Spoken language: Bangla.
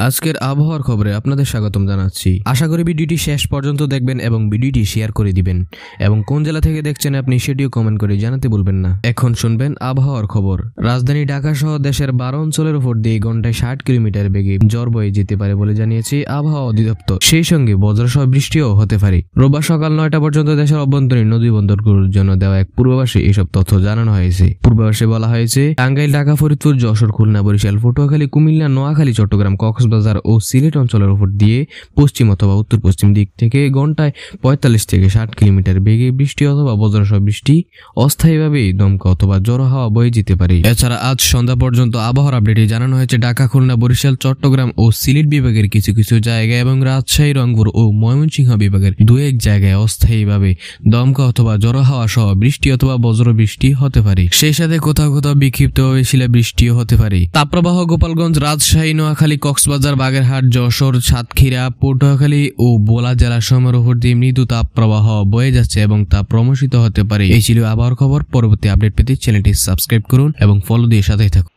আজকের আবহাওয়ার খবরে আপনাদের স্বাগতম জানাচ্ছি। আশা করি ভিডিওটি শেষ পর্যন্ত দেখবেন এবং ভিডিওটি শেয়ার করে দিবেন এবং কোন জেলা থেকে দেখছেন আপনি সেটিও কমেন্ট করে জানাতে ভুলবেন না। এখন শুনবেন আবহাওয়ার খবর। রাজধানী ঢাকা সহ দেশের 12 অঞ্চলের উপর দিয়ে ঘন্টায় 60 কিলোমিটার বেগে ঝড় বয়ে যেতে পারে বলে জানিয়েছে আবহাওয়া অধিদপ্তর। সেই সঙ্গে বজ্রসহ বৃষ্টিও হতে পারে। রোববার সকাল 9টা পর্যন্ত দেশের অভ্যন্তরীণ নদী বন্দরগুলোর জন্য দেওয়া এক পূর্বাভাসে এসব তথ্য জানানো হয়েছে। পূর্বাভাসে বলা হয়েছে, টাঙ্গাইল, ঢাকা, ফরিদপুর, যশোর, খুলনা, বরিশাল, পটুয়াখালী, কুমিল্লা, নোয়াখালী, চট্টগ্রাম, কক্সবাজার ও সিলেট অঞ্চলের উপর দিয়ে পশ্চিম অথবা উত্তর পশ্চিম দিক থেকে ঘন্টায় 45 থেকে 60 কিলোমিটার বেগে বৃষ্টি অথবা বজ্রসহ বৃষ্টি, অস্থায়ীভাবে দমকা অথবা ঝোড়ো হাওয়া বয়ে যেতে পারে। এছাড়া আজ সন্ধ্যা পর্যন্ত আবহাওয়ার আপডেটে জানানো হয়েছে, ঢাকা, খুলনা, বরিশাল, চট্টগ্রাম ও সিলেট বিভাগের কিছু কিছু জায়গায় এবং রাজশাহী, রংপুর ও ময়মনসিংহ বিভাগের 2-1 জায়গায় অস্থায়ীভাবে দমকা অথবা ঝোড়ো হাওয়া সহ বৃষ্টি অথবা বজ্র বৃষ্টি হতে পারে। সেই সাথে কোথাও কোথাও বিক্ষিপ্তভাবে শিলাবৃষ্টিও হতে পারে। তাপপ্রবাহ গোপালগঞ্জ, রাজশাহী, নোয়াখালী, কক্সবাজার, বাগেরহাট, যশোর, সাতক্ষীরা, পটুয়াখালী ও ভোলা জেলা সমূহের উপর দিয়ে মৃদু তাপপ্রবাহ বয়ে যাচ্ছে এবং তা প্রমোশিত হতে পারে। এই ছিল আবহাওয়ার খবর। পরবর্তী আপডেট পেতে চ্যানেলটি সাবস্ক্রাইব করুন এবং ফলো দিয়ে সাথেই থাকুন।